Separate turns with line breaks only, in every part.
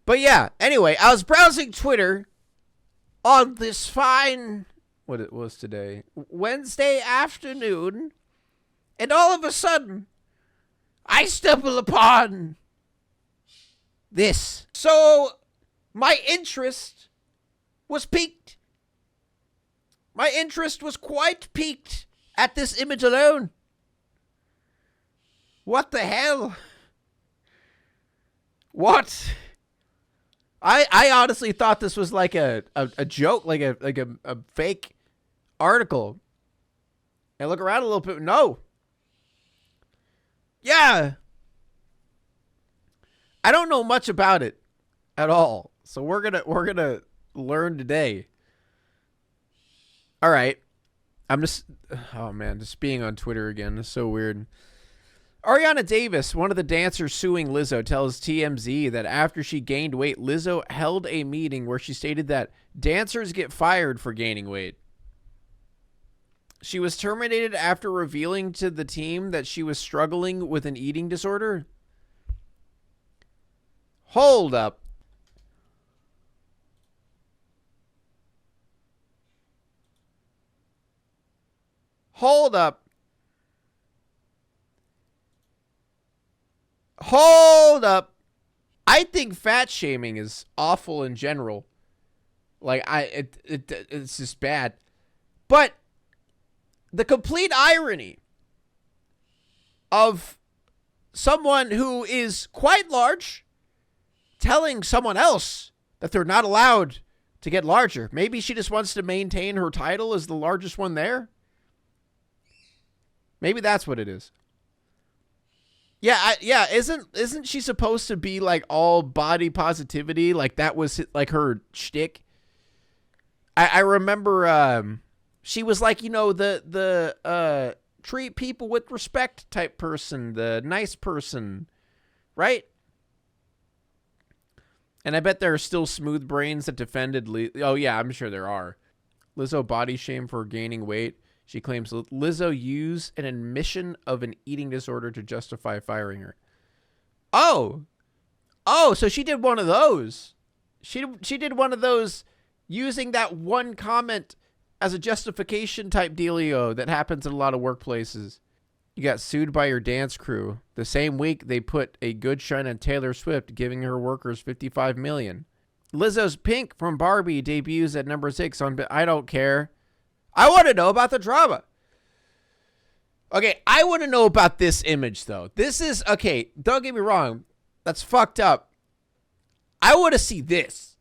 But yeah, anyway, I was browsing Twitter on this fine, what it was today, Wednesday afternoon, and all of a sudden, I stumble upon this. So, my interest was piqued. My interest was quite piqued at this image alone. What the hell? What? I honestly thought this was like a joke, like a fake article. And look around a little bit. No. Yeah. I don't know much about it at all. So we're gonna learn today. All right. Oh man, just being on Twitter again is so weird. Ariana Davis, one of the dancers suing Lizzo, tells TMZ that after she gained weight, Lizzo held a meeting where she stated that dancers get fired for gaining weight. She was terminated after revealing to the team that she was struggling with an eating disorder. Hold up. Hold up. Hold up. I think fat shaming is awful in general. Like it's just bad. But the complete irony of someone who is quite large telling someone else that they're not allowed to get larger. Maybe she just wants to maintain her title as the largest one there. Maybe that's what it is. Yeah, isn't she supposed to be like all body positivity? Like that was like her shtick. I remember she was like, you know, the treat people with respect type person, the nice person, right? And I bet there are still smooth brains that defended oh yeah, I'm sure there are. Lizzo body shame for gaining weight. She claims Lizzo used an admission of an eating disorder to justify firing her. Oh, so she did one of those. She did one of those using that one comment as a justification type dealio that happens in a lot of workplaces. You got sued by your dance crew. The same week, they put a good shine on Taylor Swift, giving her workers $55 million. Lizzo's Pink from Barbie debuts at number 6 on I Don't Care. I want to know about the drama. Okay, I want to know about this image, though. This is, okay, don't get me wrong. That's fucked up. I want to see this.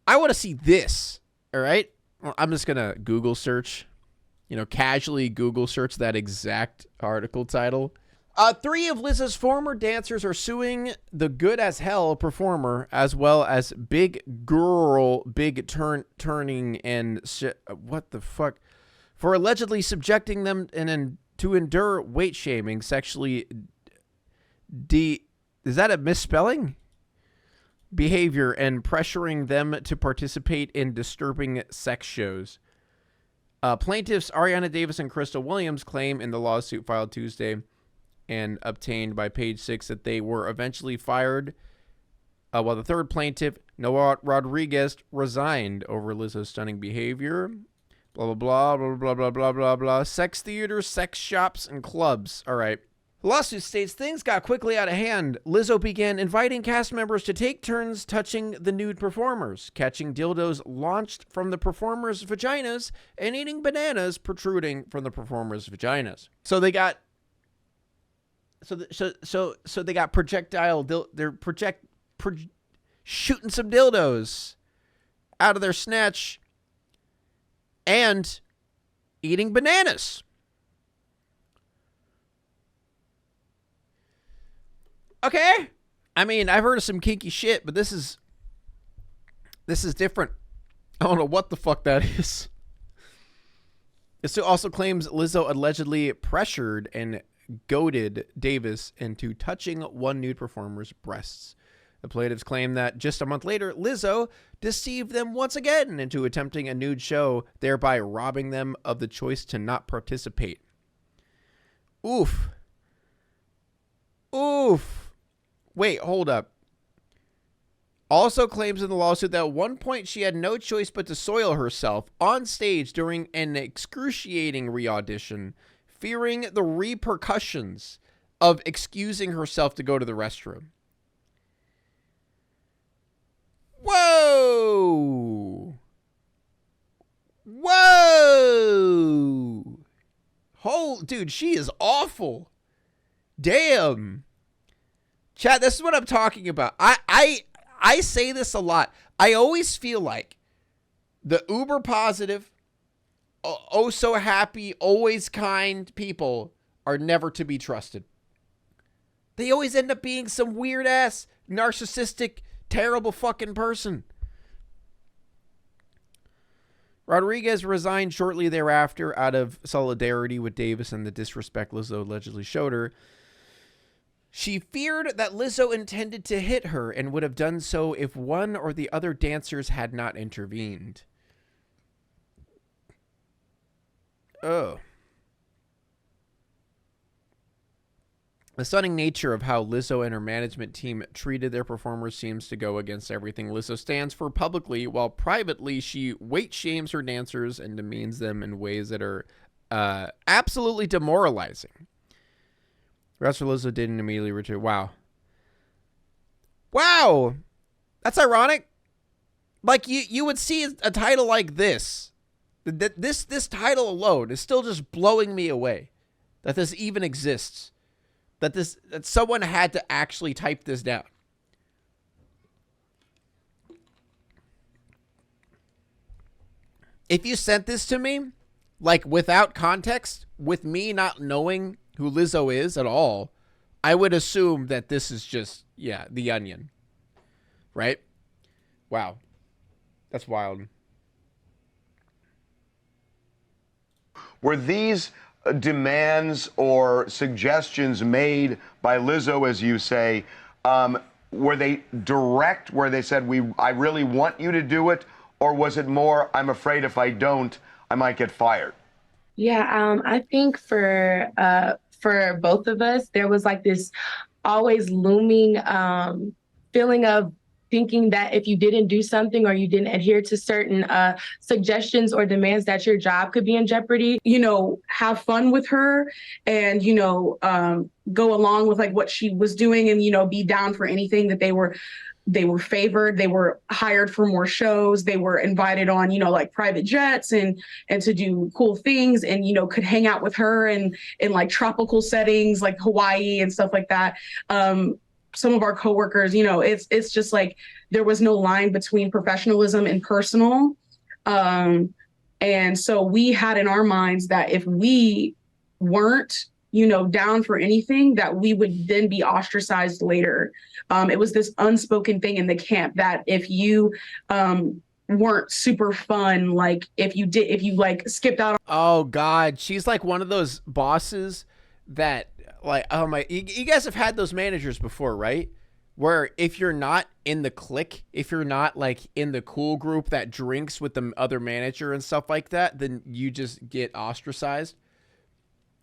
I want to see this, all right? Well, I'm just going to Google search, casually Google search that exact article title. 3 of Lizzo's former dancers are suing the Good as Hell performer, as well as Big Girl, Big Turning, and what the fuck, for allegedly subjecting them to endure weight shaming, sexually is that a misspelling? Behavior, and pressuring them to participate in disturbing sex shows. Plaintiffs Ariana Davis and Crystal Williams claim in the lawsuit filed Tuesday and obtained by Page 6 that they were eventually fired, while the third plaintiff, Noah Rodriguez, resigned over Lizzo's stunning behavior. Blah, blah, blah, blah, blah, blah, blah, blah. Sex theaters, sex shops, and clubs. All right. The lawsuit states things got quickly out of hand. Lizzo began inviting cast members to take turns touching the nude performers, catching dildos launched from the performers' vaginas, and eating bananas protruding from the performers' vaginas. So they got... So they got projectile. They're shooting some dildos out of their snatch and eating bananas. Okay, I mean, I've heard of some kinky shit, but this is different. I don't know what the fuck that is. It also claims Lizzo allegedly pressured and goaded Davis into touching one nude performer's breasts. The plaintiffs claim that just a month later, Lizzo deceived them once again into attempting a nude show, thereby robbing them of the choice to not participate. Oof. Wait, hold up. Also claims in the lawsuit that at one point she had no choice but to soil herself on stage during an excruciating re-audition, fearing the repercussions of excusing herself to go to the restroom. Whoa! Whoa! Dude, she is awful. Damn. Chat, this is what I'm talking about. I say this a lot. I always feel like the uber positive, oh so happy, always kind people are never to be trusted. They always end up being some weird ass, narcissistic, terrible fucking person. Rodriguez resigned shortly thereafter out of solidarity with Davis and the disrespect Lizzo allegedly showed her. She feared that Lizzo intended to hit her and would have done so if one or the other dancers had not intervened. Oh. The stunning nature of how Lizzo and her management team treated their performers seems to go against everything Lizzo stands for publicly, while privately she weight shames her dancers and demeans them in ways that are absolutely demoralizing. Wrestler Lizzo didn't immediately return. Wow. That's ironic. Like, you would see a title like this. This title alone is still just blowing me away. That this even exists. That someone had to actually type this down. If you sent this to me, like without context, with me not knowing who Lizzo is at all, I would assume that this is just, The Onion. Right? Wow. That's wild.
Were these demands or suggestions made by Lizzo, as you say, were they direct, where they said, I really want you to do it? Or was it more, I'm afraid if I don't, I might get fired?
Yeah, I think for both of us, there was like this always looming feeling of thinking that if you didn't do something or you didn't adhere to certain suggestions or demands, that your job could be in jeopardy. Have fun with her and, go along with like what she was doing and, be down for anything that they were favored. They were hired for more shows. They were invited on, like private jets and to do cool things and, could hang out with her in like tropical settings like Hawaii and stuff like that. Some of our coworkers, it's just like there was no line between professionalism and personal. And so we had in our minds that if we weren't, down for anything, that we would then be ostracized later. It was this unspoken thing in the camp that if you weren't super fun, like if you like skipped out.
Oh God, she's like one of those bosses that like, oh my, you guys have had those managers before, right? Where if you're not in the clique, if you're not like in the cool group that drinks with the other manager and stuff like that, then you just get ostracized.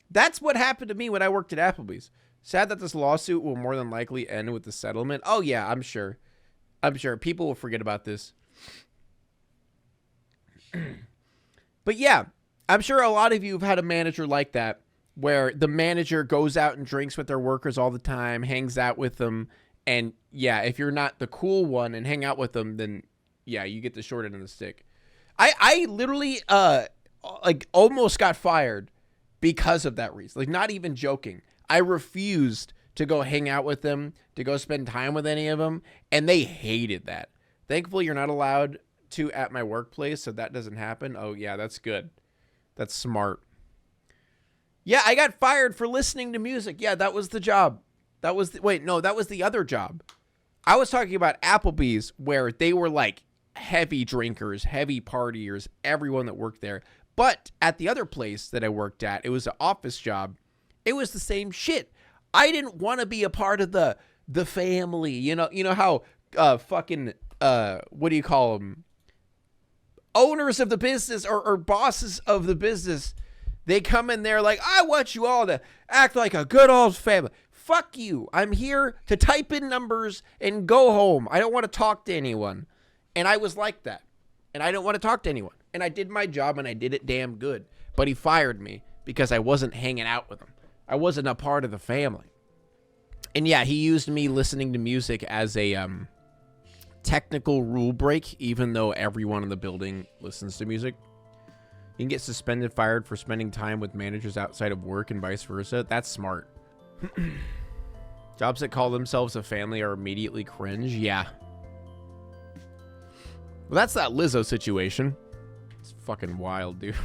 That's what happened to me when I worked at Applebee's. Sad that this lawsuit will more than likely end with the settlement. Oh yeah, I'm sure. People will forget about this. But yeah, I'm sure a lot of you have had a manager like that, where the manager goes out and drinks with their workers all the time, hangs out with them. And yeah, if you're not the cool one and hang out with them, then yeah, you get the short end of the stick. I literally like almost got fired because of that reason. Like, not even joking. I refused to go hang out with them, to go spend time with any of them, and they hated that. Thankfully, you're not allowed to at my workplace, so that doesn't happen. Oh yeah, that's good. That's smart. Yeah, I got fired for listening to music. Yeah, that was the job. That was that was the other job. I was talking about Applebee's, where they were like heavy drinkers, heavy partiers, everyone that worked there. But at the other place that I worked at, it was an office job. It was the same shit. I didn't want to be a part of the family. You know how fucking what do you call them? Owners of the business or bosses of the business. They come in there like, I want you all to act like a good old family. fuck you. I'm here to type in numbers and go home. I don't want to talk to anyone. And I was like that. And I don't want to talk to anyone. And I did my job and I did it damn good. But he fired me because I wasn't hanging out with him. I wasn't a part of the family. And yeah, he used me listening to music as a technical rule break, even though everyone in the building listens to music. You can get suspended, fired for spending time with managers outside of work and vice versa. That's smart. Jobs that call themselves a family are immediately cringe. Yeah. Well, that's that Lizzo situation. It's fucking wild, dude.